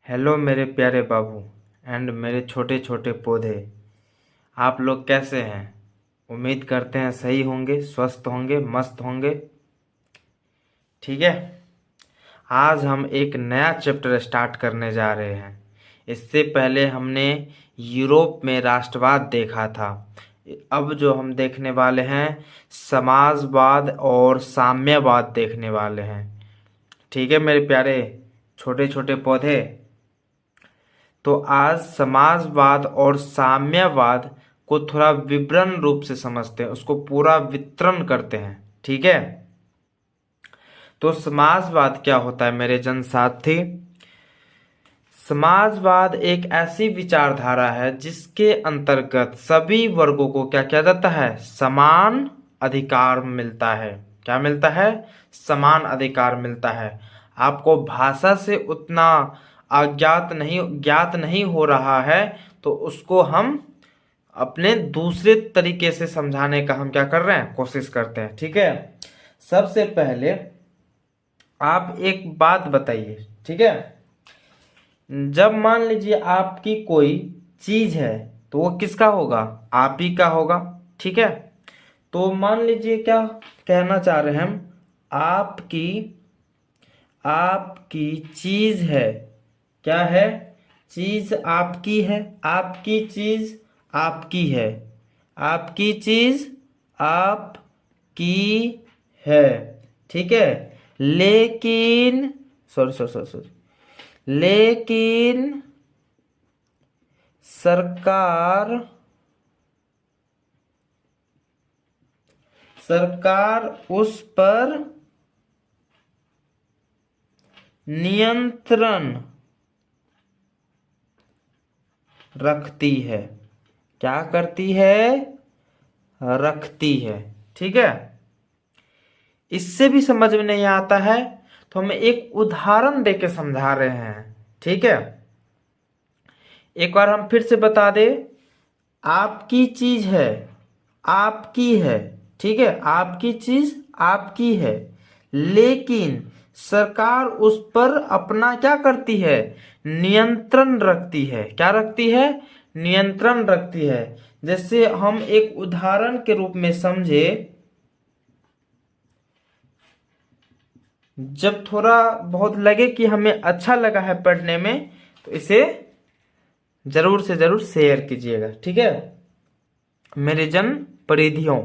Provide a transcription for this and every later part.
Hello मेरे प्यारे बाबू and मेरे छोटे छोटे पौधे। आप लोग कैसे हैं? उम्मीद करते हैं सही होंगे, स्वस्थ होंगे, मस्त होंगे। ठीक है। आज हम एक नया चैप्टर स्टार्ट करने जा रहे हैं। इससे पहले हमने यूरोप में राष्ट्रवाद देखा था। अब जो हम देखने वाले हैं समाजवाद और साम्यवाद देखने वाले हैं। ठीक है मेरे प्यारे छोटे छोटे पौधे। तो आज समाजवाद और साम्यवाद को थोड़ा विवरण रूप से समझते हैं, उसको पूरा वितरण करते हैं। ठीक है। तो समाजवाद क्या होता है मेरे जनसाथी? समाजवाद एक ऐसी विचारधारा है जिसके अंतर्गत सभी वर्गों को क्या किया जाता है? समान अधिकार मिलता है। क्या मिलता है? समान अधिकार मिलता है। आपको भाषा से उतना ज्ञात नहीं हो रहा है तो उसको हम अपने दूसरे तरीके से समझाने का हम क्या कर रहे हैं? कोशिश करते हैं। ठीक है। सबसे पहले आप एक बात बताइए। ठीक है। जब मान लीजिए आपकी कोई चीज है तो वो किसका होगा? आप ही का होगा। ठीक है। तो मान लीजिए क्या कहना चाह रहे हैं हम? आपकी आपकी चीज है। क्या है? चीज आपकी है। आपकी चीज आपकी है। आपकी चीज आपकी है। ठीक है। लेकिन सॉरी सॉरी सॉरी सॉरी लेकिन सरकार सरकार उस पर नियंत्रण रखती है। क्या करती है? रखती है। ठीक है। इससे भी समझ में नहीं आता है तो हम एक उदाहरण देके समझा रहे हैं। ठीक है। एक बार हम फिर से बता दे। आपकी चीज है, आपकी है। ठीक है। आपकी चीज आपकी है, लेकिन सरकार उस पर अपना क्या करती है? नियंत्रण रखती है। क्या रखती है? नियंत्रण रखती है। जैसे हम एक उदाहरण के रूप में समझे, जब थोड़ा बहुत लगे कि हमें अच्छा लगा है पढ़ने में तो इसे जरूर से जरूर शेयर कीजिएगा। ठीक है मेरे जन परिधियों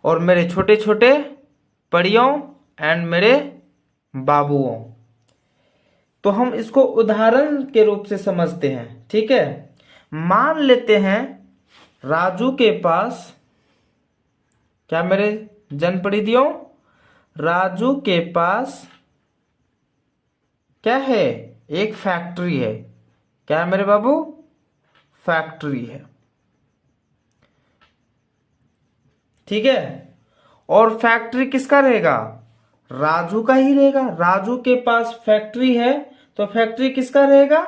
और मेरे छोटे छोटे परियों एंड मेरे बाबुओं। तो हम इसको उदाहरण के रूप से समझते हैं। ठीक है। मान लेते हैं राजू के पास, क्या मेरे जनप्रतिनिधियों, राजू के पास क्या है? एक फैक्ट्री है। क्या है मेरे बाबू? फैक्ट्री है। ठीक है। और फैक्ट्री किसका रहेगा? राजू का ही रहेगा। राजू के पास फैक्ट्री है तो फैक्ट्री किसका रहेगा?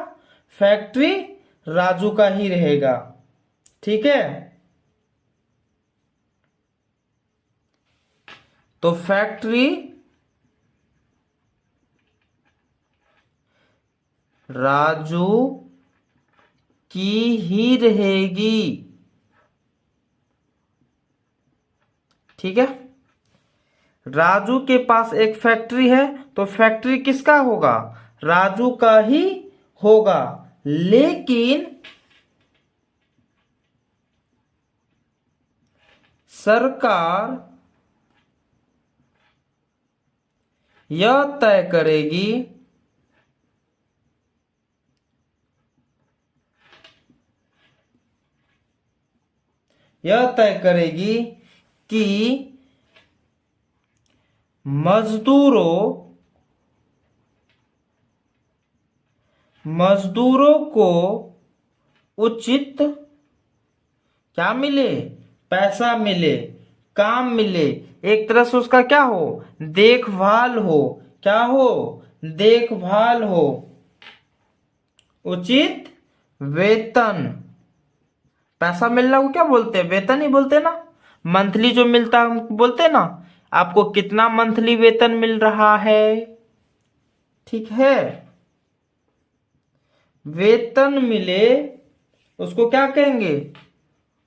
फैक्ट्री राजू का ही रहेगा। ठीक है। तो फैक्ट्री राजू की ही रहेगी। ठीक है। राजू के पास एक फैक्ट्री है तो फैक्ट्री किसका होगा? राजू का ही होगा। लेकिन सरकार यह तय करेगी कि मजदूरों को उचित क्या मिले? पैसा मिले, काम मिले। एक तरह से उसका क्या हो? देखभाल हो। क्या हो? देखभाल हो। उचित वेतन। पैसा मिलना को क्या बोलते हैं? वेतन ही बोलते ना। मंथली जो मिलता है हमको बोलते हैं ना, आपको कितना मंथली वेतन मिल रहा है। ठीक है। वेतन मिले उसको क्या कहेंगे?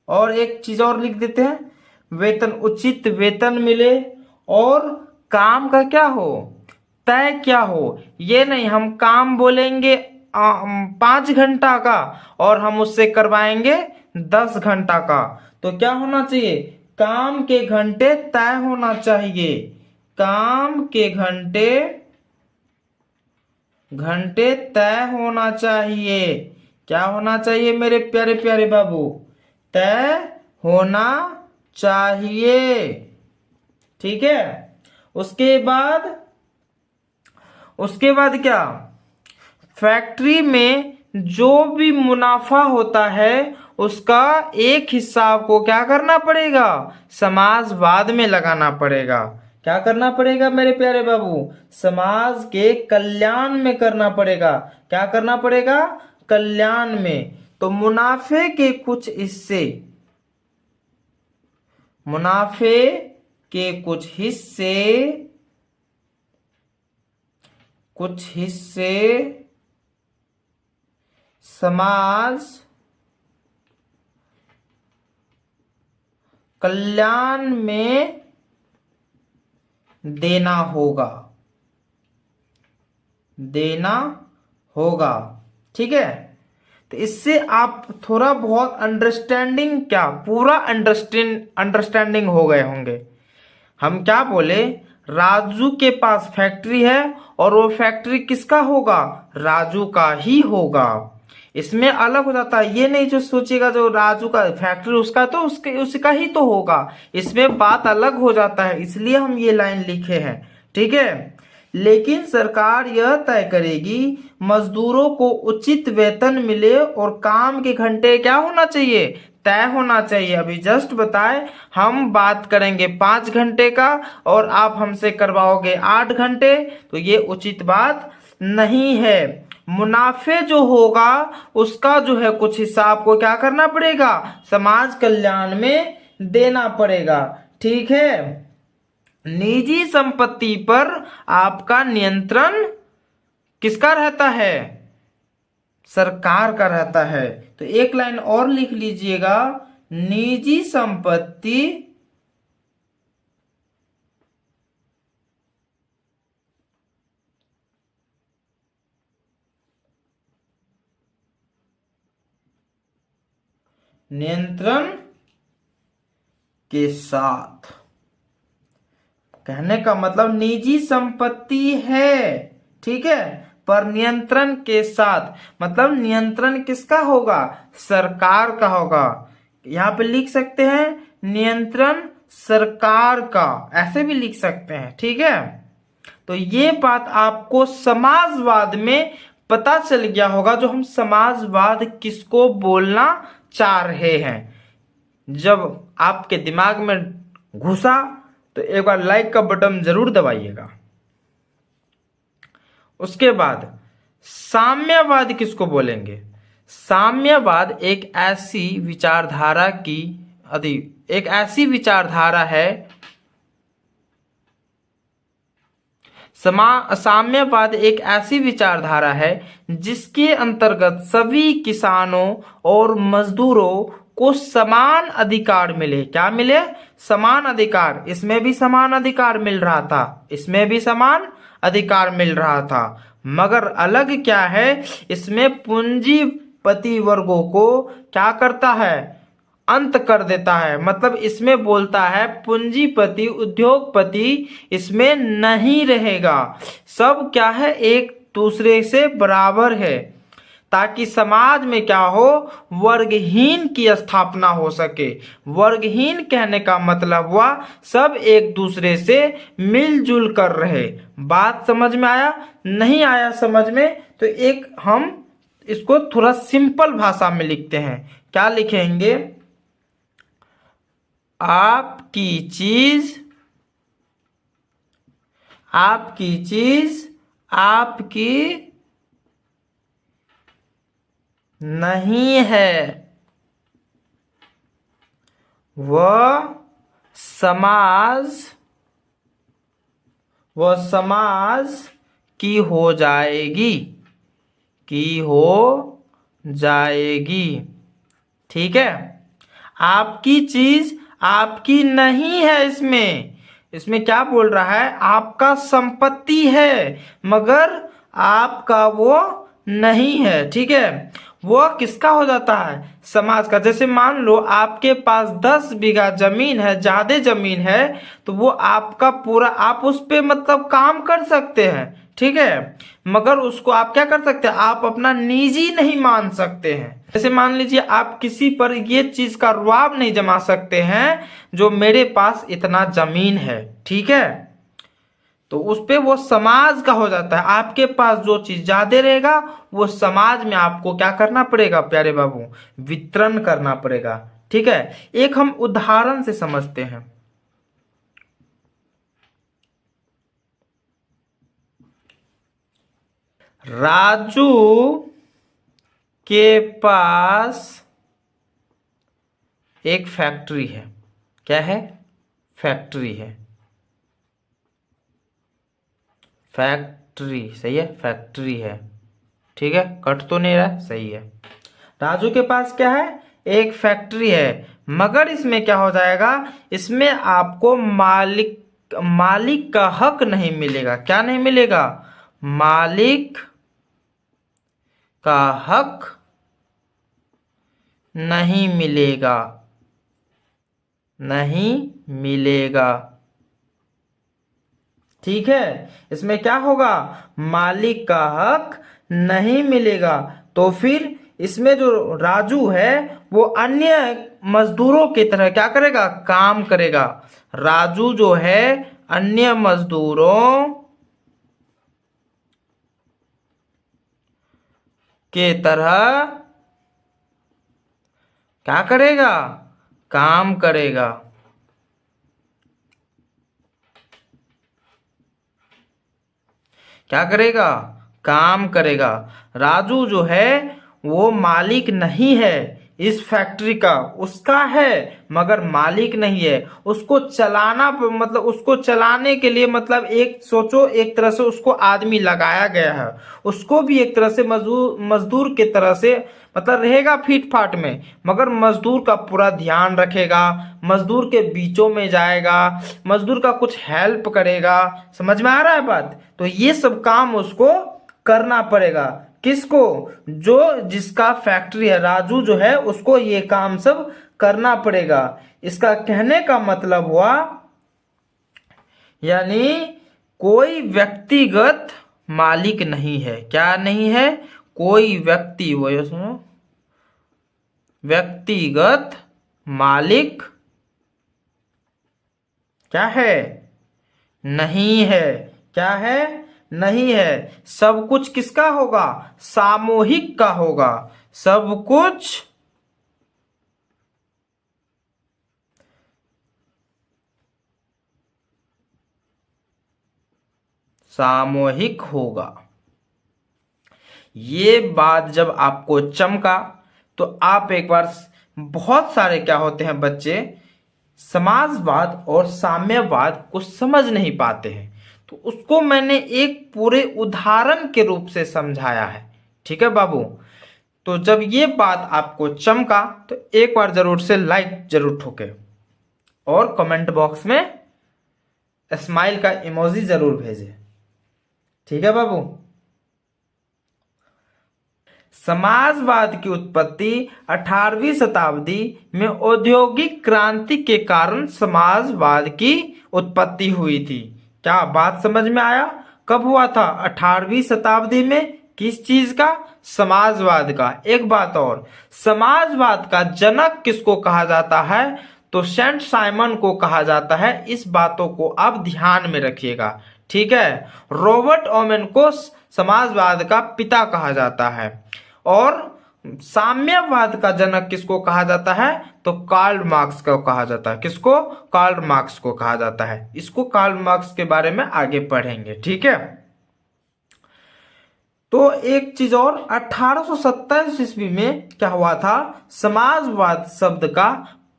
और एक चीज और लिख देते हैं, वेतन, उचित वेतन मिले और काम का क्या हो, तय क्या हो। ये नहीं हम काम बोलेंगे 5 घंटा का और हम उससे करवाएंगे 10 घंटा का। तो क्या होना चाहिए? काम के घंटे तय होना चाहिए। काम के घंटे घंटे तय होना चाहिए। क्या होना चाहिए मेरे प्यारे प्यारे बाबू? तय होना चाहिए। ठीक है। उसके बाद क्या? फैक्ट्री में जो भी मुनाफा होता है उसका एक हिस्सा आपको क्या करना पड़ेगा? समाजवाद में लगाना पड़ेगा। क्या करना पड़ेगा मेरे प्यारे बाबू? समाज के कल्याण में करना पड़ेगा। क्या करना पड़ेगा? कल्याण में। तो मुनाफे के कुछ हिस्से, मुनाफे के कुछ हिस्से समाज कल्याण में देना होगा। ठीक है। तो इससे आप थोड़ा बहुत अंडरस्टैंडिंग, क्या पूरा अंडरस्टैंडिंग हो गए होंगे। हम क्या बोले? राजू के पास फैक्ट्री है और वो फैक्ट्री किसका होगा? राजू का ही होगा। इसमें अलग हो जाता है, ये नहीं जो सोचेगा जो राजू का फैक्ट्री उसका तो उसका ही तो होगा। इसमें बात अलग हो जाता है, इसलिए हम ये लाइन लिखे हैं। ठीक है। लेकिन सरकार यह तय करेगी मजदूरों को उचित वेतन मिले और काम के घंटे क्या होना चाहिए? तय होना चाहिए। अभी जस्ट बताए, हम बात करेंगे 5 घंटे का और आप हमसे करवाओगे 8 घंटे, तो ये उचित बात नहीं है। मुनाफे जो होगा उसका जो है कुछ हिस्सा आपको क्या करना पड़ेगा? समाज कल्याण में देना पड़ेगा। ठीक है। निजी संपत्ति पर आपका नियंत्रण किसका रहता है? सरकार का रहता है। तो एक लाइन और लिख लीजिएगा, निजी संपत्ति नियंत्रण के साथ। कहने का मतलब निजी संपत्ति है, ठीक है, पर नियंत्रण के साथ। मतलब नियंत्रण किसका होगा? सरकार का होगा। यहां पे लिख सकते हैं नियंत्रण सरकार का, ऐसे भी लिख सकते हैं। ठीक है। तो ये बात आपको समाजवाद में पता चल गया होगा, जो हम समाजवाद किसको बोलना चाह रहे हैं। जब आपके दिमाग में घुसा तो एक बार लाइक का बटन जरूर दबाइएगा। उसके बाद साम्यवाद किसको बोलेंगे? साम्यवाद एक ऐसी विचारधारा है। साम्यवाद एक ऐसी विचारधारा है जिसके अंतर्गत सभी किसानों और मजदूरों को समान अधिकार मिले। क्या मिले? समान अधिकार। इसमें भी समान अधिकार मिल रहा था, इसमें भी समान अधिकार मिल रहा था। मगर अलग क्या है, इसमें पूंजीपति वर्गों को क्या करता है? अंत कर देता है। मतलब इसमें बोलता है पूंजीपति उद्योगपति इसमें नहीं रहेगा। सब क्या है? एक दूसरे से बराबर है, ताकि समाज में क्या हो? वर्गहीन की स्थापना हो सके। वर्गहीन कहने का मतलब हुआ सब एक दूसरे से मिलजुल कर रहे। बात समझ में आया? नहीं आया समझ में तो एक हम इसको थोड़ा सिंपल भाषा में लिखते हैं। क्या लिखेंगे? आपकी चीज आपकी नहीं है, वह समाज की हो जाएगी। की हो जाएगी। ठीक है, आपकी चीज आपकी नहीं है। इसमें क्या बोल रहा है, आपका संपत्ति है मगर आपका वो नहीं है। ठीक है, वो किसका हो जाता है, समाज का। जैसे मान लो आपके पास 10 बीघा जमीन है, ज्यादा जमीन है, तो वो आपका पूरा, आप उस पे मतलब काम कर सकते हैं। ठीक है, मगर उसको आप क्या कर सकते हैं, आप अपना निजी नहीं मान सकते हैं। जैसे मान लीजिए आप किसी पर ये चीज का रुआब नहीं जमा सकते हैं जो मेरे पास इतना जमीन है। ठीक है, तो उस पे वो समाज का हो जाता है। आपके पास जो चीज ज्यादा रहेगा वो समाज में आपको क्या करना पड़ेगा प्यारे बाबू, वितरण करना पड़ेगा। ठीक है, एक हम उदाहरण से समझते हैं। राजू के पास एक फैक्ट्री है। क्या है, फैक्ट्री है। फैक्ट्री सही है, फैक्ट्री है। ठीक है, कट तो नहीं रहा, सही है। राजू के पास क्या है, एक फैक्ट्री है, मगर इसमें क्या हो जाएगा, इसमें आपको मालिक का हक नहीं मिलेगा। क्या नहीं मिलेगा, मालिक का हक नहीं मिलेगा, नहीं मिलेगा। ठीक है, इसमें क्या होगा, मालिक का हक नहीं मिलेगा। तो फिर इसमें जो राजू है वो अन्य मजदूरों की तरह क्या करेगा, काम करेगा। राजू जो है अन्य मजदूरों के तरह क्या करेगा, काम करेगा। क्या करेगा, काम करेगा। राजू जो है वो मालिक नहीं है इस फैक्ट्री का, उसका है मगर मालिक नहीं है। उसको चलाना मतलब उसको चलाने के लिए मतलब एक सोचो, एक तरह से उसको आदमी लगाया गया है, उसको भी एक तरह से मजदूर के तरह से मतलब रहेगा फीट फाट में, मगर मजदूर का पूरा ध्यान रखेगा, मजदूर के बीचों में जाएगा, मजदूर का कुछ हेल्प करेगा। समझ में आ रहा है बात, तो ये सब काम उसको करना पड़ेगा। किसको, जो जिसका फैक्ट्री है, राजू जो है उसको ये काम सब करना पड़ेगा। इसका कहने का मतलब हुआ, यानी कोई व्यक्तिगत मालिक नहीं है। क्या नहीं है, कोई व्यक्तिगत मालिक क्या है, नहीं है। क्या है, नहीं है। सब कुछ किसका होगा, सामूहिक का होगा। सब कुछ सामूहिक होगा। ये बात जब आपको चमका तो आप एक बार, बहुत सारे क्या होते हैं बच्चे समाजवाद और साम्यवाद को समझ नहीं पाते हैं, तो उसको मैंने एक पूरे उदाहरण के रूप से समझाया है। ठीक है बाबू, तो जब ये बात आपको चमका तो एक बार जरूर से लाइक जरूर ठोके और कमेंट बॉक्स में स्माइल का इमोजी जरूर भेजे। ठीक है बाबू, समाजवाद की उत्पत्ति 18वीं शताब्दी में औद्योगिक क्रांति के कारण समाजवाद की उत्पत्ति हुई थी। क्या बात समझ में आया, कब हुआ था, 18वीं शताब्दी में। किस चीज का, समाजवाद का। एक बात और, समाजवाद का जनक किसको कहा जाता है, तो सेंट साइमन को कहा जाता है। इस बातों को आप ध्यान में रखिएगा। ठीक है, रॉबर्ट ओवेन को समाजवाद का पिता कहा जाता है। और साम्यवाद का जनक किसको कहा जाता है, तो कार्ल मार्क्स को कहा जाता है। किसको, कार्ल मार्क्स को कहा जाता है। इसको कार्ल मार्क्स के बारे में आगे पढ़ेंगे। ठीक है, तो एक चीज और, 1827 ईस्वी में क्या हुआ था, समाजवाद शब्द का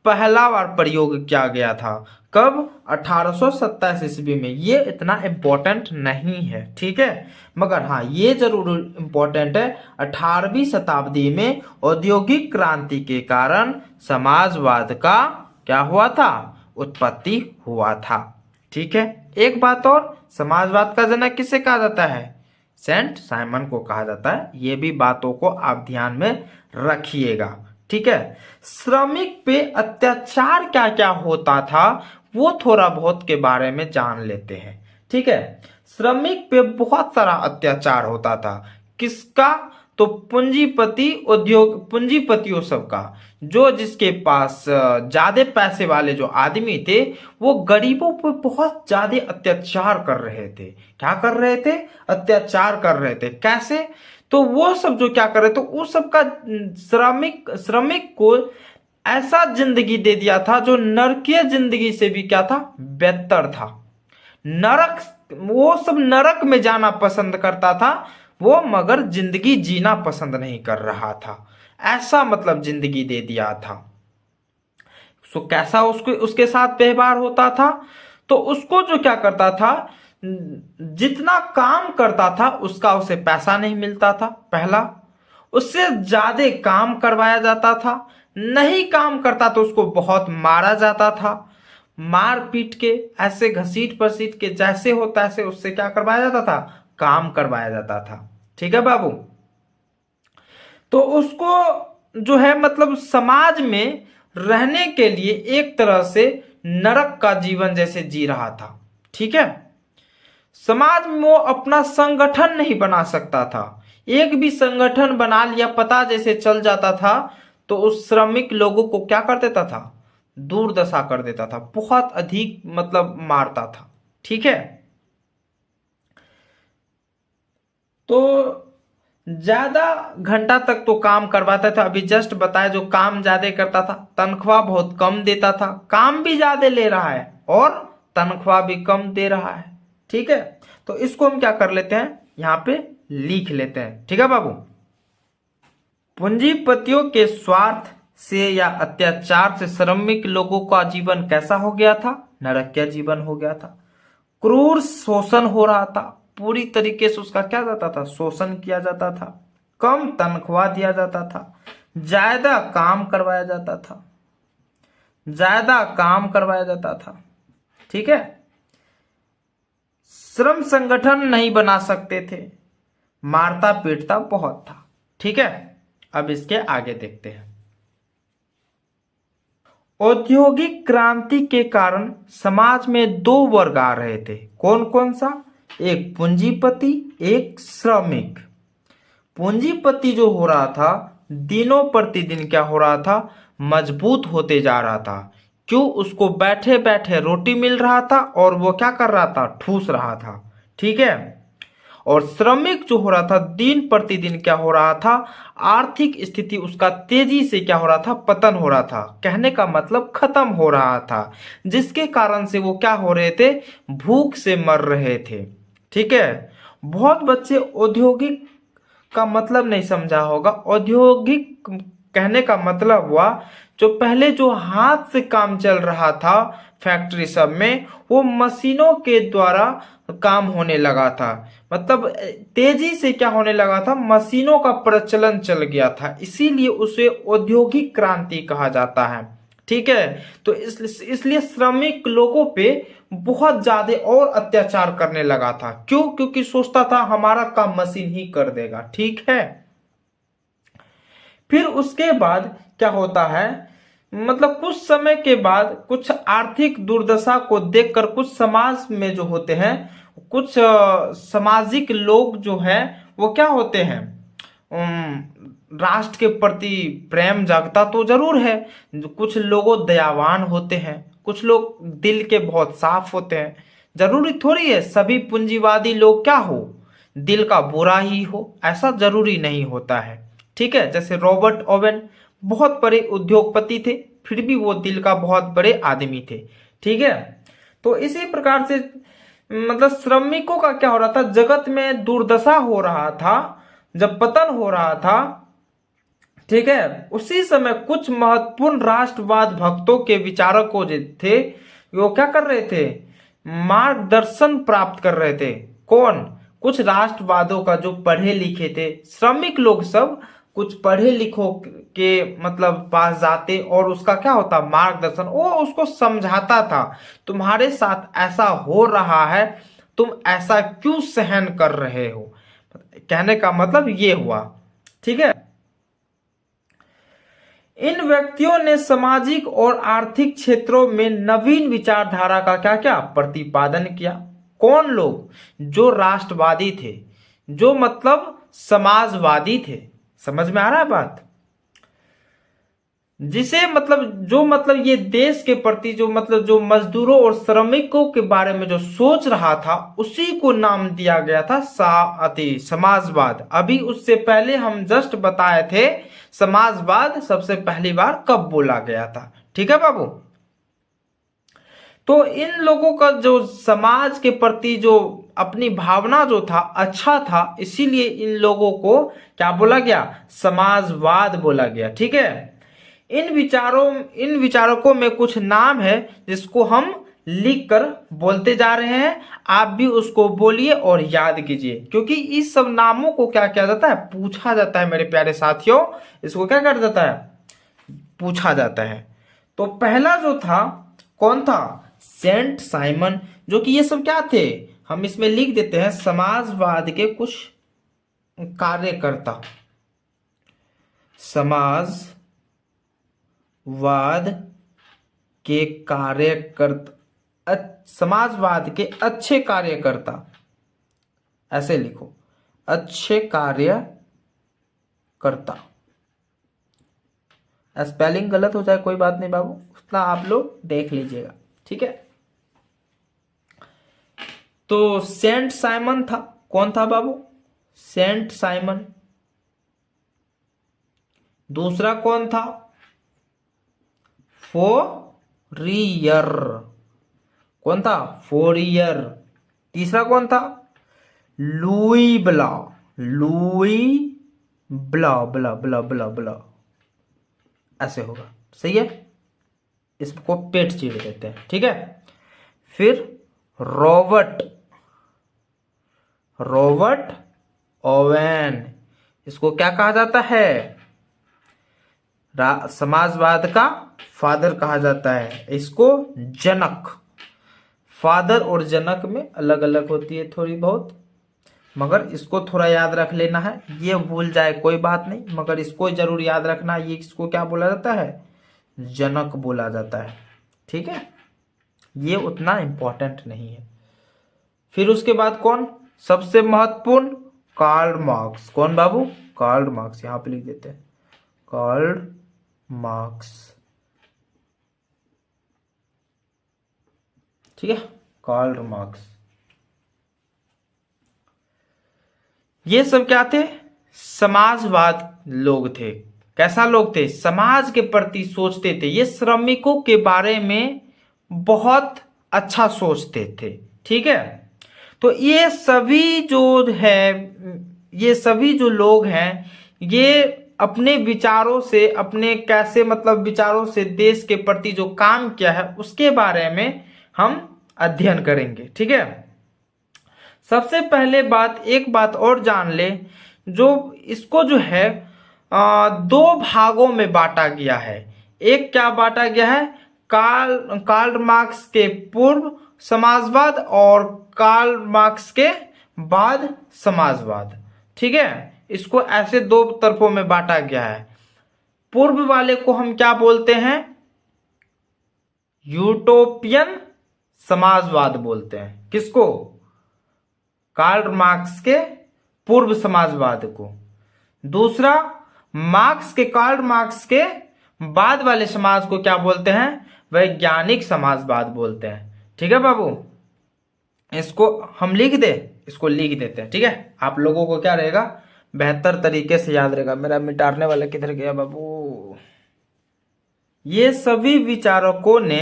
पहला बार प्रयोग किया गया था। कब? 1827 ईस्वी में। ये इतना इम्पोर्टेंट नहीं है, ठीक है, मगर हाँ ये जरूर इम्पोर्टेंट है, 18वीं शताब्दी में औद्योगिक क्रांति के कारण समाजवाद का क्या हुआ था? उत्पत्ति हुआ था। ठीक है, एक बात और, समाजवाद का जनक किसे कहा जाता है? सेंट साइमन को कहा जाता है। ये भी बातों को आप ध्यान में रखिएगा, ठीक है। श्रमिक पे अत्याचार क्या क्या होता था वो थोड़ा बहुत के बारे में जान लेते हैं, ठीक है। श्रमिक पे बहुत सारा अत्याचार होता था। किसका? तो पूंजीपति उद्योग, पूंजीपतियों सबका, जो जिसके पास ज्यादा पैसे वाले जो आदमी थे वो गरीबों पर बहुत ज्यादा अत्याचार कर रहे थे। क्या कर रहे थे? अत्याचार कर रहे थे। कैसे? तो वो सब जो क्या कर रहे थे, उस सब का श्रमिक को ऐसा जिंदगी दे दिया था जो नरकीय जिंदगी से भी क्या था? बेहतर था। नरक, वो सब नरक में जाना पसंद करता था वो, मगर जिंदगी जीना पसंद नहीं कर रहा था। ऐसा मतलब जिंदगी दे दिया था। सो कैसा उसको उसके साथ व्यवहार होता था? तो उसको जो क्या करता था, जितना काम करता था उसका उसे पैसा नहीं मिलता था। पहला, उससे ज्यादा काम करवाया जाता था। नहीं काम करता तो उसको बहुत मारा जाता था। मार पीट के, ऐसे घसीट पसीट के, जैसे होता ऐसे उससे क्या करवाया जाता था? काम करवाया जाता था। ठीक है बाबू। तो उसको जो है मतलब समाज में रहने के लिए एक तरह से नरक का जीवन जैसे जी रहा था। ठीक है, समाज में वो अपना संगठन नहीं बना सकता था। एक भी संगठन बना लिया, पता जैसे चल जाता था, तो उस श्रमिक लोगों को क्या कर देता था? दुर्दशा कर देता था, बहुत अधिक मतलब मारता था। ठीक है, तो ज्यादा घंटा तक तो काम करवाता था। अभी जस्ट बताया, जो काम ज्यादा करता था तनख्वाह बहुत कम देता था। काम भी ज्यादा ले रहा है और तनख्वाह भी कम दे रहा है। ठीक है, तो इसको हम क्या कर लेते हैं, यहाँ पे लिख लेते हैं। ठीक है बाबू। पूंजीपतियों के स्वार्थ से या अत्याचार से श्रमिक लोगों का जीवन कैसा हो गया था? नरकीय जीवन हो गया था। क्रूर शोषण हो रहा था, पूरी तरीके से उसका क्या जाता था? शोषण किया जाता था। कम तनख्वाह दिया जाता था। ज्यादा काम करवाया जाता था। ज्यादा काम करवाया जाता था। ठीक है, श्रम संगठन नहीं बना सकते थे। मारता पीटता बहुत था। ठीक है, अब इसके आगे देखते हैं। औद्योगिक क्रांति के कारण समाज में दो वर्ग आ रहे थे। कौन कौन सा? एक पूंजीपति, एक श्रमिक। पूंजीपति जो हो रहा था दिनों प्रतिदिन क्या हो रहा था? मजबूत होते जा रहा था। क्यों? उसको बैठे बैठे रोटी मिल रहा था और वो क्या कर रहा था? ठूस रहा था। ठीक है, और श्रमिक जो हो रहा था दिन प्रतिदिन क्या हो रहा था? आर्थिक स्थिति उसका तेजी से क्या हो रहा था? पतन हो रहा था। कहने का मतलब खत्म हो रहा था, जिसके कारण से वो क्या हो रहे थे? भूख से मर रहे थे। ठीक है, बहुत बच्चे औद्योगिक का मतलब नहीं समझा होगा। औद्योगिक कहने का मतलब हुआ जो पहले जो हाथ से काम चल रहा था फैक्ट्री सब में, वो मशीनों के द्वारा काम होने लगा था। मतलब तेजी से क्या होने लगा था? मशीनों का प्रचलन चल गया था, इसीलिए उसे औद्योगिक क्रांति कहा जाता है। ठीक है, तो इसलिए श्रमिक लोगों पे बहुत ज्यादा और अत्याचार करने लगा था। क्यों? क्योंकि सोचता था हमारा काम मशीन ही कर देगा। ठीक है, फिर उसके बाद क्या होता है, मतलब कुछ समय के बाद कुछ आर्थिक दुर्दशा को देखकर कुछ समाज में जो होते हैं, कुछ सामाजिक लोग जो हैं वो क्या होते हैं, राष्ट्र के प्रति प्रेम जागता तो जरूर है। कुछ लोग दयावान होते हैं, कुछ लोग दिल के बहुत साफ होते हैं। जरूरी थोड़ी है सभी पूंजीवादी लोग क्या हो, दिल का बुरा ही हो, ऐसा जरूरी नहीं होता है। ठीक है, जैसे रॉबर्ट ओवेन बहुत बड़े उद्योगपति थे, फिर भी वो दिल का बहुत बड़े आदमी थे। ठीक है, तो इसी प्रकार से मतलब श्रमिकों का क्या हो रहा था, जगत में दुर्दशा हो रहा था, जब पतन हो रहा था ठीक है। उसी समय कुछ महत्वपूर्ण राष्ट्रवाद भक्तों के विचारकों जो थे वो क्या कर रहे थे, मार्गदर्शन प्राप्त कर रहे थे। कौन? कुछ राष्ट्रवादों का जो पढ़े लिखे थे श्रमिक लोग सब कुछ पढ़े लिखों के मतलब पास जाते और उसका क्या होता, मार्गदर्शन, वो उसको समझाता था तुम्हारे साथ ऐसा हो रहा है, तुम ऐसा क्यों सहन कर रहे हो। कहने का मतलब ये हुआ। ठीक है। इन व्यक्तियों ने सामाजिक और आर्थिक क्षेत्रों में नवीन विचारधारा का क्या क्या प्रतिपादन किया। कौन लोग? जो राष्ट्रवादी थे, जो मतलब समाजवादी थे। समझ में आ रहा है बात? जिसे मतलब जो मतलब ये देश के प्रति जो मतलब जो मजदूरों और श्रमिकों के बारे में जो सोच रहा था उसी को नाम दिया गया था समाजवाद। अभी उससे पहले हम जस्ट बताए थे समाजवाद सबसे पहली बार कब बोला गया था। ठीक है बाबू। तो इन लोगों का जो समाज के प्रति जो अपनी भावना जो था अच्छा था, इसीलिए इन लोगों को क्या बोला गया, समाजवाद बोला गया। ठीक है। इन विचारकों में कुछ नाम है जिसको हम लिख कर बोलते जा रहे हैं, आप भी उसको बोलिए और याद कीजिए, क्योंकि इस सब नामों को क्या किया जाता है, पूछा जाता है मेरे प्यारे साथियों। इसको क्या कर जाता है, पूछा जाता है। तो पहला जो था कौन था, सेंट साइमन, जो कि ये सब क्या थे, हम इसमें लिख देते हैं समाजवाद के कुछ कार्यकर्ता। समाजवाद के कार्यकर्ता, समाजवाद के अच्छे कार्यकर्ता, ऐसे लिखो, अच्छे कार्यकर्ता। स्पेलिंग गलत हो जाए कोई बात नहीं बाबू, उतना आप लोग देख लीजिएगा। ठीक है। तो सेंट साइमन था, कौन था बाबू, सेंट साइमन। दूसरा कौन था, फोरियर, कौन था, फोरियर। तीसरा कौन था, लुई ब्ला, लुई ब्ला ब्ला ब्ला ब्ला ब्ला, ऐसे होगा। सही है, इसको पेट चीर देते हैं। ठीक है। फिर रॉबर्ट, रॉबर्ट ओवेन, इसको क्या कहा जाता है, समाजवाद का फादर कहा जाता है। इसको जनक, फादर और जनक में अलग अलग होती है थोड़ी बहुत, मगर इसको थोड़ा याद रख लेना है। ये भूल जाए कोई बात नहीं, मगर इसको जरूर याद रखना। ये इसको क्या बोला जाता है, जनक बोला जाता है। ठीक है, ये उतना इंपॉर्टेंट नहीं है। फिर उसके बाद कौन, सबसे महत्वपूर्ण, कार्ल मार्क्स। कौन बाबू, कार्ल मार्क्स, यहां पे लिख देते हैं कार्ल मार्क्स। ठीक है, कार्ल मार्क्स। ये सब क्या थे, समाजवाद लोग थे। कैसा लोग थे, समाज के प्रति सोचते थे। ये श्रमिकों के बारे में बहुत अच्छा सोचते थे। ठीक है। तो ये सभी जो है, ये सभी जो लोग हैं, ये अपने विचारों से, अपने कैसे मतलब विचारों से देश के प्रति जो काम किया है उसके बारे में हम अध्ययन करेंगे। ठीक है। सबसे पहले बात, एक बात और जान ले, जो इसको जो है दो भागों में बांटा गया है। एक क्या बांटा गया है, कार्ल मार्क्स के पूर्व समाजवाद और कार्ल मार्क्स के बाद समाजवाद। ठीक है, इसको ऐसे दो तरफों में बांटा गया है। पूर्व वाले को हम क्या बोलते हैं, यूटोपियन समाजवाद बोलते हैं। किसको, कार्ल मार्क्स के पूर्व समाजवाद को। दूसरा, मार्क्स के, कार्ल मार्क्स के बाद वाले समाज को क्या बोलते हैं, वैज्ञानिक समाजवाद बोलते हैं। ठीक है बाबू, इसको हम लिख दे, इसको लिख देते हैं। ठीक है, आप लोगों को क्या रहेगा, बेहतर तरीके से याद रहेगा। मेरा मिटाने वाला किधर गया बाबू। ये सभी विचारकों ने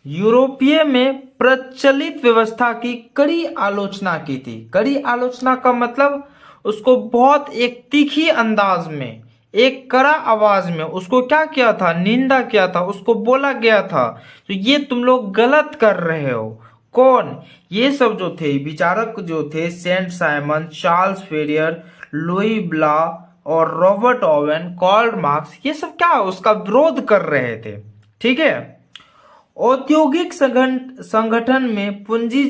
यूरोपीय में प्रचलित व्यवस्था की कड़ी आलोचना की थी। कड़ी आलोचना का मतलब उसको बहुत एक तीखी अंदाज में, एक कड़ा आवाज में उसको क्या किया था, निंदा किया था, उसको बोला गया था तो ये तुम लोग गलत कर रहे हो। कौन? ये सब जो थे विचारक जो थे, सेंट साइमन, चार्ल्स फेरियर, लुई ब्ला और रॉबर्ट ओवेन, कार्ल मार्क्स, ये सब क्या उसका विरोध कर रहे थे। ठीक है। औद्योगिक संगठन में पूंजी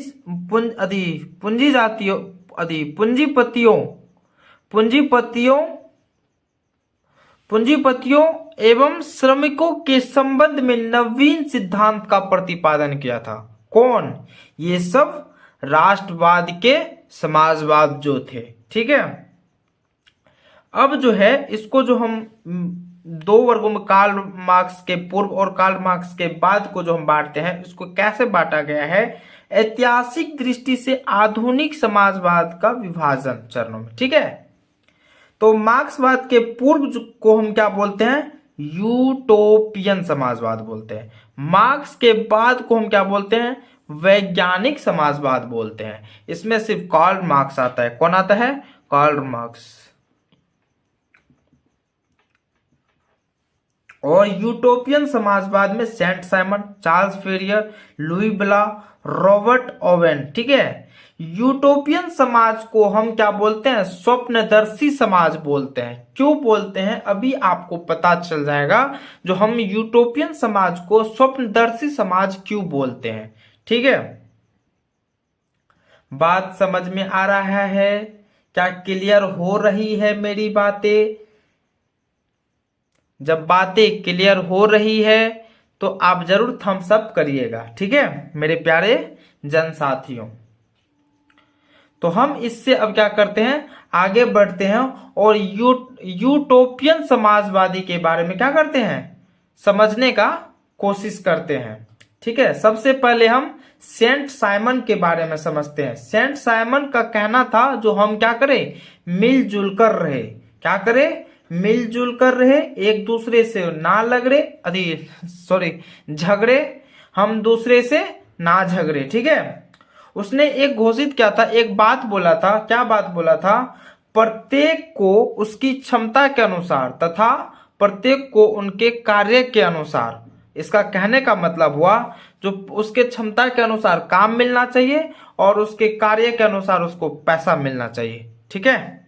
जातियों पूंजीपतियों पूंजीपतियों पूंजीपतियों एवं श्रमिकों के संबंध में नवीन सिद्धांत का प्रतिपादन किया था। कौन? ये सब राष्ट्रवाद के समाजवाद जो थे। ठीक है। अब जो है इसको जो हम दो वर्गों में कार्ल मार्क्स के पूर्व और कार्ल मार्क्स के बाद को जो हम बांटते हैं, इसको कैसे बांटा गया है? ऐतिहासिक दृष्टि से आधुनिक समाजवाद का विभाजन चरणों में। ठीक है। तो मार्क्सवाद के पूर्व को हम क्या बोलते हैं? यूटोपियन समाजवाद बोलते हैं। मार्क्स के बाद को हम क्या बोलते हैं? वैज्ञानिक समाजवाद बोलते हैं। इसमें सिर्फ कार्ल मार्क्स आता है। कौन आता है? Karl Marx. और यूटोपियन समाजवाद में सेंट साइमन, चार्ल्स फेरियर, लुई ब्ला, रॉबर्ट ओवेन। ठीक है। यूटोपियन समाज को हम क्या बोलते हैं? स्वप्नदर्शी समाज बोलते हैं। क्यों बोलते हैं अभी आपको पता चल जाएगा, जो हम यूटोपियन समाज को स्वप्नदर्शी समाज क्यों बोलते हैं। ठीक है। बात समझ में आ रहा है? क्या क्लियर हो रही है मेरी बातें? जब बातें क्लियर हो रही है तो आप जरूर थम्स अप करिएगा। ठीक है मेरे प्यारे जन साथियों। तो हम इससे अब क्या करते हैं, आगे बढ़ते हैं और यूटोपियन समाजवादी के बारे में क्या करते हैं, समझने का कोशिश करते हैं। ठीक है। सबसे पहले हम सेंट साइमन के बारे में समझते हैं। सेंट साइमन का कहना था जो हम क्या करें, मिलजुल कर रहे। क्या करें? मिलजुल कर रहे, एक दूसरे से ना झगड़े, हम दूसरे से ना झगड़े। ठीक है। उसने एक घोषित किया था, एक बात बोला था। क्या बात बोला था? प्रत्येक को उसकी क्षमता के अनुसार तथा प्रत्येक को उनके कार्य के अनुसार। इसका कहने का मतलब हुआ जो उसके क्षमता के अनुसार काम मिलना चाहिए और उसके कार्य के अनुसार उसको पैसा मिलना चाहिए। ठीक है।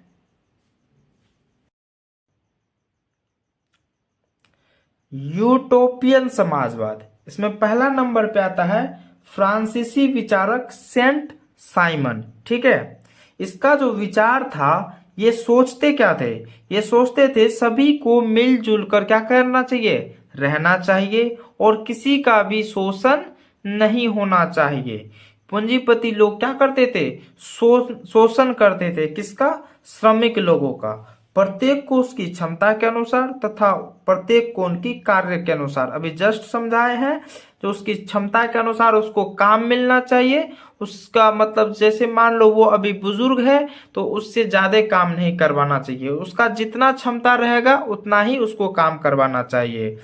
यूटोपियन समाजवाद, इसमें पहला नंबर पे आता है फ्रांसीसी विचारक सेंट साइमन। ठीक है। इसका जो विचार था, ये सोचते क्या थे? ये सोचते थे सभी को मिलजुल कर क्या करना चाहिए, रहना चाहिए और किसी का भी शोषण नहीं होना चाहिए। पूंजीपति लोग क्या करते थे, शोषण करते थे। किसका? श्रमिक लोगों का। प्रत्येक को उसकी क्षमता के अनुसार तथा प्रत्येक को उनकी कार्य के अनुसार, अभी जस्ट समझाए हैं, जो उसकी क्षमता के अनुसार उसको काम मिलना चाहिए। उसका मतलब जैसे मान लो वो अभी बुजुर्ग है तो उससे ज्यादा काम नहीं करवाना चाहिए, उसका जितना क्षमता रहेगा उतना ही उसको काम करवाना चाहिए।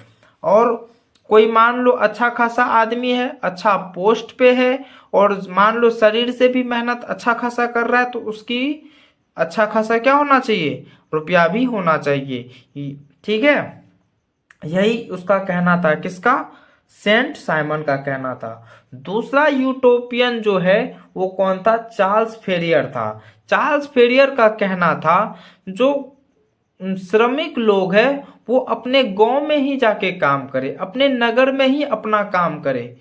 और कोई मान लो अच्छा खासा आदमी है, अच्छा पोस्ट पे है और मान लो शरीर से भी मेहनत अच्छा खासा कर रहा है, तो उसकी अच्छा खासा क्या होना चाहिए, रुपया भी होना चाहिए। ठीक है। यही उसका कहना था। किसका? सेंट साइमन का कहना था। दूसरा यूटोपियन जो है वो कौन था? चार्ल्स फेरियर था। चार्ल्स फेरियर का कहना था जो श्रमिक लोग हैं वो अपने गांव में ही जाके काम करे, अपने नगर में ही अपना काम करे,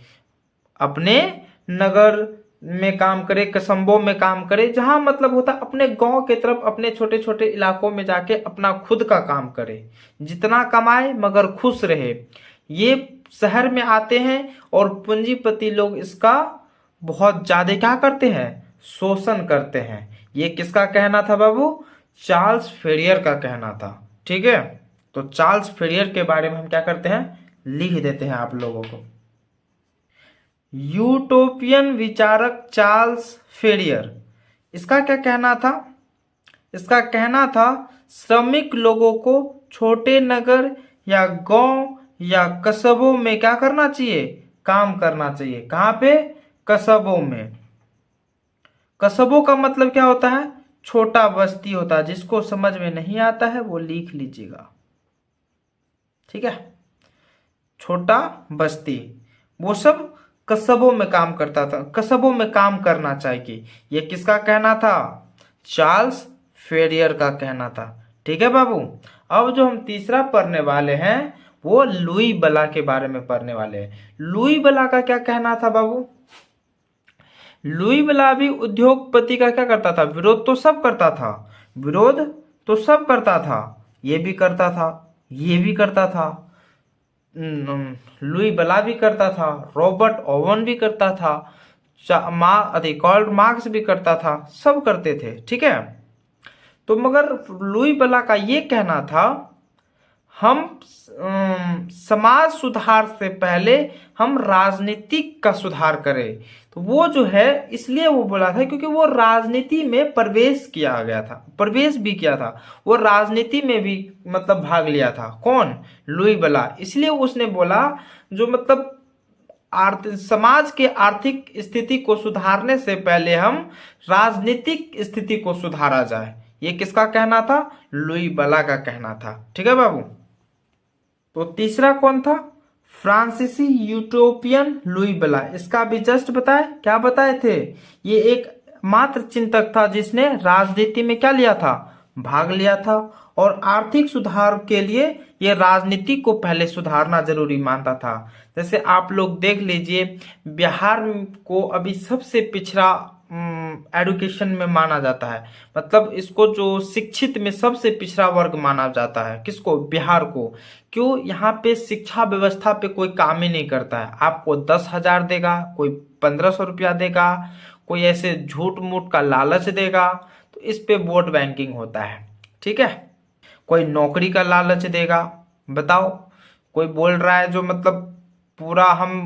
अपने नगर में काम करे, कस्बों में काम करे, जहां मतलब होता है अपने गांव के तरफ, अपने छोटे छोटे इलाकों में जाके अपना खुद का काम करे, जितना कमाए मगर खुश रहे। ये शहर में आते हैं और पूंजीपति लोग इसका बहुत ज्यादा क्या करते हैं, शोषण करते हैं। ये किसका कहना था बाबू? चार्ल्स फेरियर का कहना था। ठीक है। तो चार्ल्स फेरियर के बारे में हम क्या करते हैं, लिख देते हैं आप लोगों को। यूटोपियन विचारक चार्ल्स फेरियर, इसका क्या कहना था? इसका कहना था श्रमिक लोगों को छोटे नगर या गांव या कस्बों में क्या करना चाहिए, काम करना चाहिए। कहां पे? कस्बों में। कस्बों का मतलब क्या होता है? छोटा बस्ती होता है। जिसको समझ में नहीं आता है वो लिख लीजिएगा। ठीक है। छोटा बस्ती, वो सब कस्बों में काम करता था, कस्बों में काम करना चाहिए। ये किसका कहना था? चार्ल्स फेरियर का कहना था। ठीक है बाबू। अब जो हम तीसरा पढ़ने वाले हैं वो लुई बला के बारे में पढ़ने वाले हैं। लुई बला का क्या कहना था बाबू? लुई बला भी उद्योगपति का क्या करता था? विरोध तो सब करता था, विरोध तो सब करता था, ये भी करता था, ये भी करता था, लुई बला भी करता था, रॉबर्ट ओवन भी करता था, कार्ल मार्क्स भी करता था, सब करते थे। ठीक है। तो मगर लुई बला का ये कहना था हम समाज सुधार से पहले हम राजनीतिक का सुधार करें। तो वो जो है इसलिए वो बोला था क्योंकि वो राजनीति में प्रवेश किया गया था, प्रवेश भी किया था, वो राजनीति में भी मतलब भाग लिया था। कौन? लुई बला। इसलिए उसने बोला जो मतलब समाज के आर्थिक स्थिति को सुधारने से पहले हम राजनीतिक स्थिति को सुधारा जाए। ये किसका कहना था? लुई बला का कहना था। ठीक है बाबू। तो तीसरा कौन था? फ्रांसीसी यूटोपियन लुई बला। इसका भी जस्ट बताए, क्या बताए थे? ये एक मात्र चिंतक था जिसने राजनीति में क्या लिया था? भाग लिया था, और आर्थिक सुधार के लिए ये राजनीति को पहले सुधारना जरूरी मानता था। जैसे आप लोग देख लीजिए, बिहार को अभी सबसे पिछड़ा एडुकेशन में माना जाता है, मतलब इसको जो शिक्षित में सबसे पिछड़ा वर्ग माना जाता है। किसको? बिहार को। क्यों? यहाँ पे शिक्षा व्यवस्था पे कोई काम ही नहीं करता है। आपको 10,000 देगा, कोई 1,500 रुपया देगा, कोई ऐसे झूठ मूठ का लालच देगा, तो इस पे वोट बैंकिंग होता है। ठीक है। कोई नौकरी का लालच देगा। बताओ, कोई बोल रहा है जो मतलब पूरा हम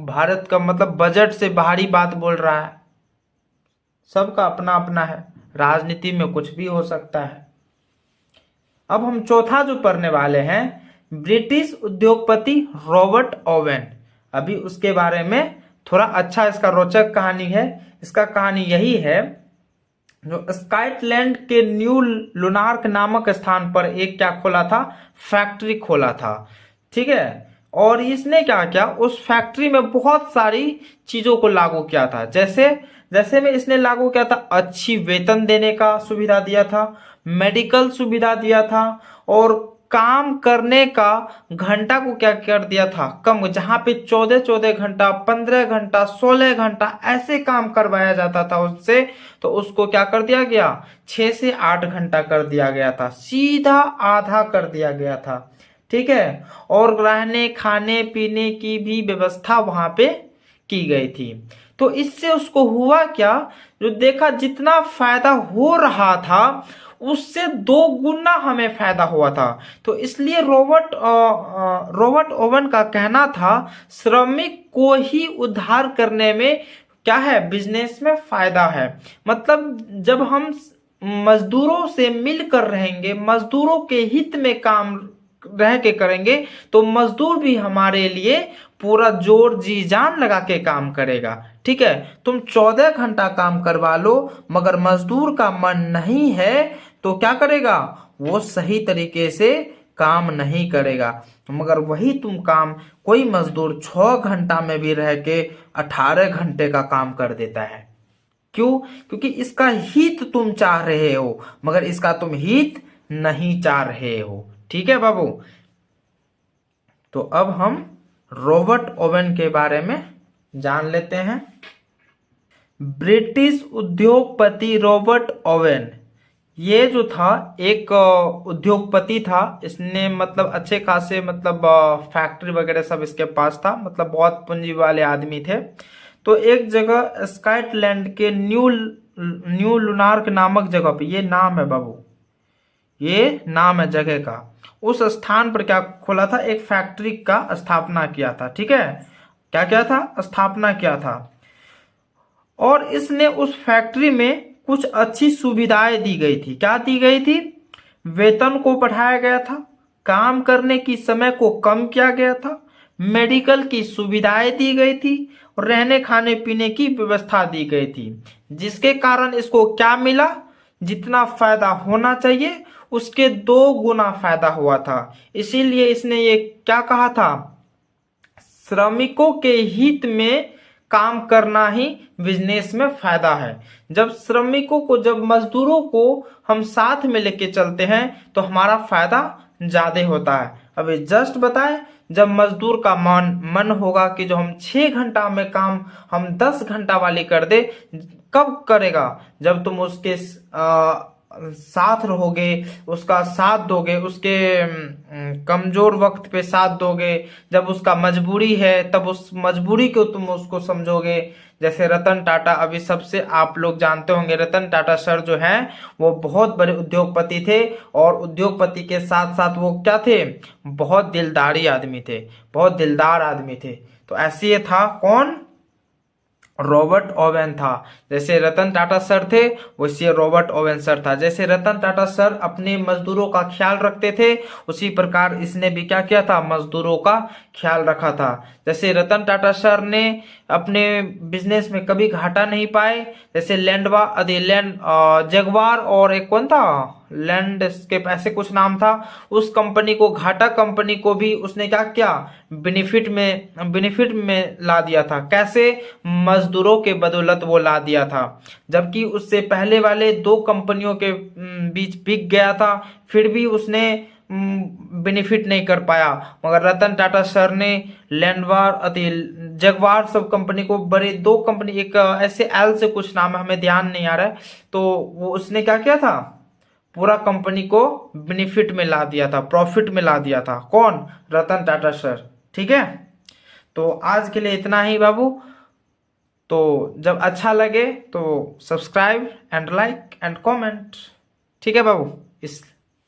भारत का मतलब बजट से बाहरी बात बोल रहा है। सबका अपना अपना है, राजनीति में कुछ भी हो सकता है। अब हम चौथा जो पढ़ने वाले हैं, ब्रिटिश उद्योगपति रॉबर्ट ओवेन। अभी उसके बारे में थोड़ा अच्छा इसका रोचक कहानी है। इसका कहानी यही है, जो स्कॉटलैंड के न्यू लुनार्क नामक स्थान पर एक क्या खोला था? फैक्ट्री खोला था। ठीक है। और इसने क्या किया? उस फैक्ट्री में बहुत सारी चीजों को लागू किया था। जैसे में इसने लागू किया था, अच्छी वेतन देने का सुविधा दिया था, मेडिकल सुविधा दिया था, और काम करने का घंटा को क्या कर दिया था? कम। जहां पे 14 घंटा, 15 घंटा, 16 घंटा ऐसे काम करवाया जाता था उससे, तो उसको क्या कर दिया गया? 6 से 8 घंटा कर दिया गया था, सीधा आधा कर दिया गया था। ठीक है। और रहने खाने पीने की भी व्यवस्था वहां पे की गई थी। तो इससे उसको हुआ क्या? जो देखा जितना फायदा हो रहा था उससे 2 गुना हमें फायदा हुआ था। तो इसलिए रॉबर्ट ओवन का कहना था श्रमिक को ही उद्धार करने में क्या है? बिजनेस में फायदा है। मतलब जब हम मजदूरों से मिलकर रहेंगे, मजदूरों के हित में काम रह के करेंगे, तो मजदूर भी हमारे लिए पूरा जोर जी जान लगा के काम करेगा। ठीक है। तुम 14 घंटा काम करवा लो, मगर मजदूर का मन नहीं है तो क्या करेगा? वो सही तरीके से काम नहीं करेगा। मगर वही तुम काम कोई मजदूर 6 घंटा में भी रह के 18 घंटे का काम कर देता है। क्यों? क्योंकि इसका हित तुम चाह रहे हो, मगर इसका तुम हित नहीं चाह रहे हो। ठीक है बाबू। तो अब हम रॉबर्ट ओवन के बारे में जान लेते हैं। ब्रिटिश उद्योगपति रॉबर्ट ओवन, ये जो था एक उद्योगपति था। इसने मतलब अच्छे खासे मतलब फैक्ट्री वगैरह सब इसके पास था, मतलब बहुत पूंजी वाले आदमी थे। तो एक जगह स्कॉटलैंड के न्यू लुनार्क नामक जगह पे, ये नाम है बाबू, ये नाम है जगह का, उस स्थान पर क्या खोला था? एक फैक्ट्री का स्थापना किया था। ठीक है। क्या किया था? स्थापना किया था। और इसने उस फैक्ट्री में कुछ अच्छी सुविधाएं दी गई थी। क्या दी गई थी? वेतन को बढ़ाया गया था, काम करने की समय को कम किया गया था, मेडिकल की सुविधाएं दी गई थी, और रहने खाने पीने की व्यवस्था दी गई थी। जिसके कारण इसको क्या मिला? जितना फायदा होना चाहिए उसके 2 गुना फायदा हुआ था। इसीलिए इसने ये क्या कहा था, श्रमिकों के हित में काम करना ही बिजनेस में फायदा है। जब श्रमिकों को, जब मजदूरों को हम साथ में लेके चलते हैं तो हमारा फायदा ज्यादा होता है। अभी जस्ट बताएं, जब मजदूर का मन होगा कि जो हम 6 घंटा में काम हम 10 घंटा वाली कर दे, कब करेगा, जब तुम उसके साथ रहोगे, उसका साथ दोगे, उसके कमजोर वक्त पे साथ दोगे, जब उसका मजबूरी है तब उस मजबूरी को तुम उसको समझोगे। जैसे रतन टाटा, अभी सबसे आप लोग जानते होंगे, रतन टाटा सर जो हैं वो बहुत बड़े उद्योगपति थे, और उद्योगपति के साथ साथ वो क्या थे, बहुत दिलदारी आदमी थे, बहुत दिलदार आदमी थे। तो ऐसे ये था कौन, रॉबर्ट ओवेन था। जैसे रतन टाटा सर थे वैसे रॉबर्ट ओवेन सर था। जैसे रतन टाटा सर अपने मजदूरों का ख्याल रखते थे, उसी प्रकार इसने भी क्या किया था, मजदूरों का ख्याल रखा था। जैसे रतन टाटा सर ने अपने बिजनेस में कभी घाटा नहीं पाए। जैसे जगवार और एक कौन था, लैंडस्केप, ऐसे कुछ नाम था, उस कंपनी को, घाटा कंपनी को भी उसने क्या किया, बेनिफिट में ला दिया था। कैसे, मजदूरों के बदौलत वो ला दिया था। जबकि उससे पहले वाले 2 कंपनियों के बीच बिक गया था, फिर भी उसने बेनिफिट नहीं कर पाया। मगर रतन टाटा सर ने जगवार सब कंपनी को, बड़े 2 कंपनी, एक ऐसे एल से कुछ नाम है, हमें ध्यान नहीं आ रहा है, तो वो उसने क्या किया था, पूरा कंपनी को बेनिफिट में ला दिया था, प्रॉफिट में ला दिया था। कौन, रतन टाटा सर। ठीक है, तो आज के लिए इतना ही बाबू। तो जब अच्छा लगे तो subscribe and like and comment. ठीक है बाबू,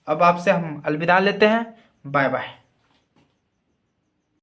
अब आपसे हम अलविदा लेते हैं। Bye bye.